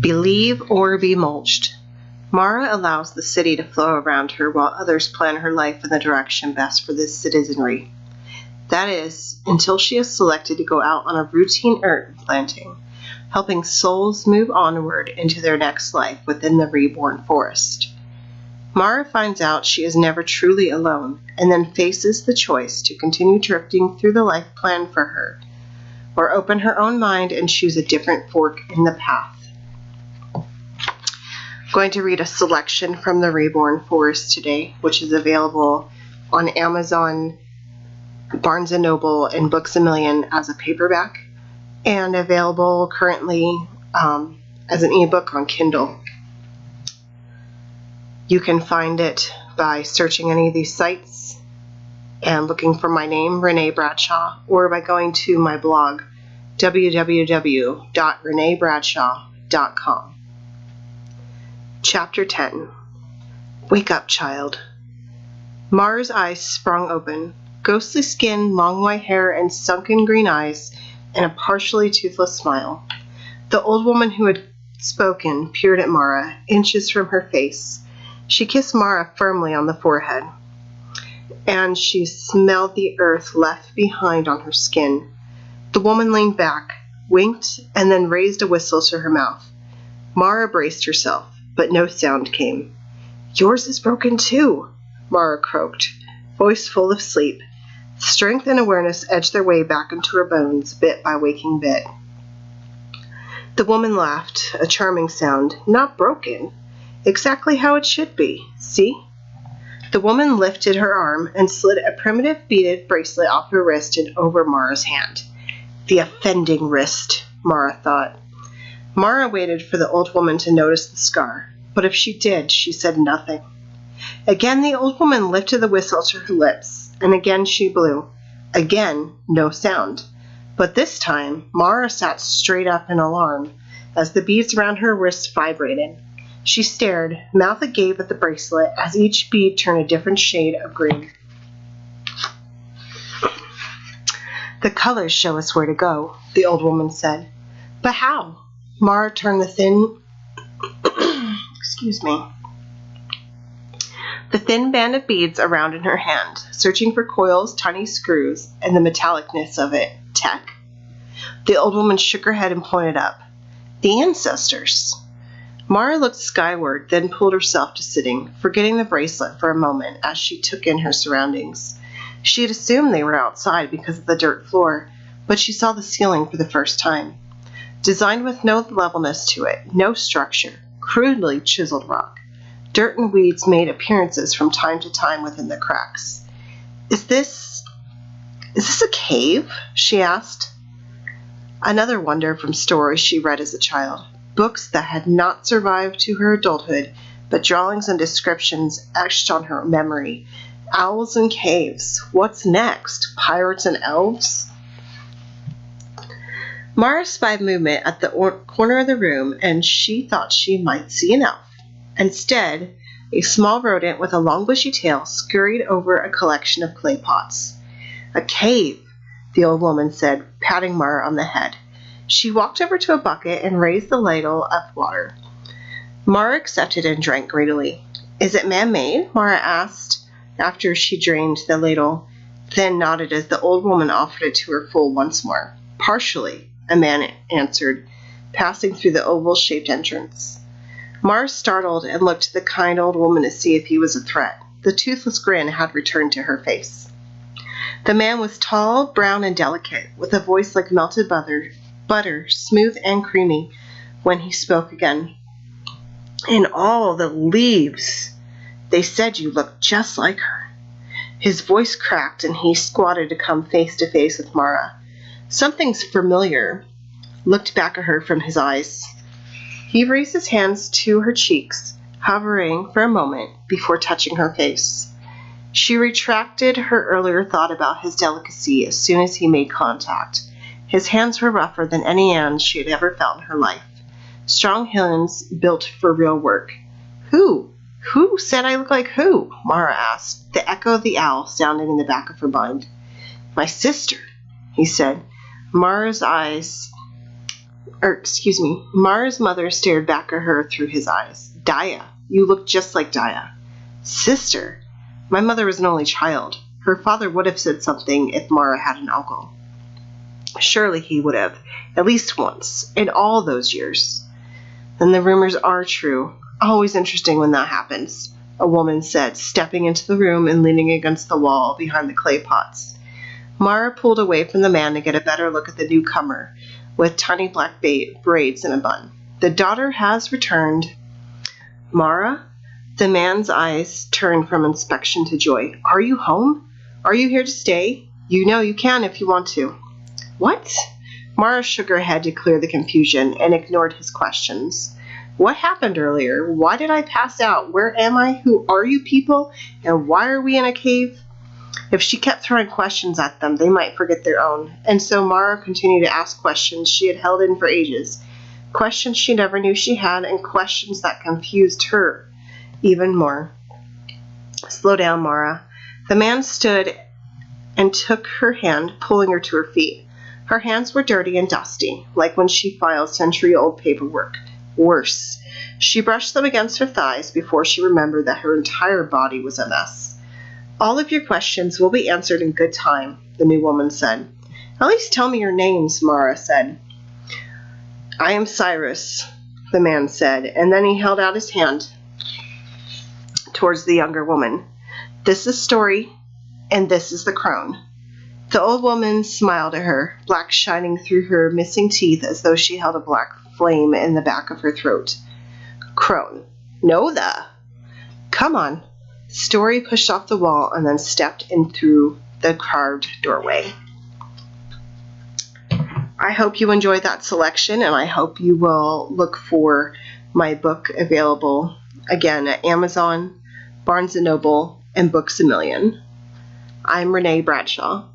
Believe or be mulched. Mara allows the city to flow around her while others plan her life in the direction best for this citizenry. That is, until she is selected to go out on a routine herb planting, helping souls move onward into their next life within the Reborn forest. Mara finds out she is never truly alone, and then faces the choice to continue drifting through the life planned for her, or open her own mind and choose a different fork in the path. I'm going to read a selection from the Reborn Forest today, which is available on Amazon, Barnes & Noble, and Books A Million as a paperback, and available currently as an ebook on Kindle. You can find it by searching any of these sites and looking for my name, Renee Bradshaw, or by going to my blog, www.reneebradshaw.com. Chapter 10. Wake up, child. Mara's eyes sprung open. Ghostly skin, long white hair, and sunken green eyes, and a partially toothless smile. The old woman who had spoken peered at Mara, inches from her face. She kissed Mara firmly on the forehead, and she smelled the earth left behind on her skin. The woman leaned back, winked, and then raised a whistle to her mouth. Mara braced herself, but no sound came. Yours is broken too, Mara croaked, voice full of sleep. Strength and awareness edged their way back into her bones, bit by waking bit. The woman laughed, a charming sound. Not broken. Exactly how it should be. See? The woman lifted her arm and slid a primitive beaded bracelet off her wrist and over Mara's hand. The offending wrist, Mara thought. Mara waited for the old woman to notice the scar, but if she did, she said nothing. Again the old woman lifted the whistle to her lips, and again she blew. Again, no sound. But this time, Mara sat straight up in alarm as the beads around her wrist vibrated. She stared, mouth agape at the bracelet as each bead turned a different shade of green. The colors show us where to go, the old woman said. But how? Mara turned the thin band of beads around in her hand, searching for coils, tiny screws, and the metallicness of it. Tech? The old woman shook her head and pointed up. The ancestors. Mara looked skyward, then pulled herself to sitting, forgetting the bracelet for a moment as she took in her surroundings. She had assumed they were outside because of the dirt floor, but she saw the ceiling for the first time. Designed with no levelness to it, no structure, crudely chiseled rock. Dirt and weeds made appearances from time to time within the cracks. Is this a cave? She asked. Another wonder from stories she read as a child. Books that had not survived to her adulthood, but drawings and descriptions etched on her memory. Owls and caves. What's next? Pirates and elves? Mara spied movement at the corner of the room, and she thought she might see an elf. Instead, a small rodent with a long bushy tail scurried over a collection of clay pots. A cave, the old woman said, patting Mara on the head. She walked over to a bucket and raised the ladle of water. Mara accepted and drank greedily. Is it man-made? Mara asked after she drained the ladle, then nodded as the old woman offered it to her full once more. Partially, a man answered, passing through the oval-shaped entrance. Mara startled and looked to the kind old woman to see if he was a threat. The toothless grin had returned to her face. The man was tall, brown, and delicate, with a voice like melted butter, smooth and creamy, when he spoke again. In all the leaves, they said you looked just like her. His voice cracked, and he squatted to come face to face with Mara. Something familiar looked back at her from his eyes. He raised his hands to her cheeks, hovering for a moment before touching her face. She retracted her earlier thought about his delicacy as soon as he made contact. His hands were rougher than any hands she had ever felt in her life. Strong hands built for real work. Who? Who said I look like who? Mara asked, the echo of the owl sounding in the back of her mind. My sister, he said. Mara's eyes Mara's mother stared back at her through his eyes. Daya, you look just like Daya. Sister, my mother was an only child. Her father would have said something if Mara had an uncle. Surely he would have, at least once, in all those years. Then the rumors are true. Always interesting when that happens, a woman said, stepping into the room and leaning against the wall behind the clay pots. Mara pulled away from the man to get a better look at the newcomer, with tiny black braids in a bun. The daughter has returned. Mara? The man's eyes turned from inspection to joy. Are you home? Are you here to stay? You know you can if you want to. What? Mara shook her head to clear the confusion and ignored his questions. What happened earlier? Why did I pass out? Where am I? Who are you people? And why are we in a cave? If she kept throwing questions at them, they might forget their own. And so Mara continued to ask questions she had held in for ages. Questions she never knew she had, and questions that confused her even more. Slow down, Mara. The man stood and took her hand, pulling her to her feet. Her hands were dirty and dusty, like when she filed century-old paperwork. Worse. She brushed them against her thighs before she remembered that her entire body was a mess. All of your questions will be answered in good time, the new woman said. At least tell me your names, Mara said. I am Cyrus, the man said, and then he held out his hand towards the younger woman. This is Story, and this is the crone. The old woman smiled at her, black shining through her missing teeth as though she held a black flame in the back of her throat. Crone. No the. Come on. Story pushed off the wall and then stepped in through the carved doorway. I hope you enjoyed that selection, and I hope you will look for my book available again at Amazon, Barnes & Noble, and Books A Million. I'm Renee Bradshaw.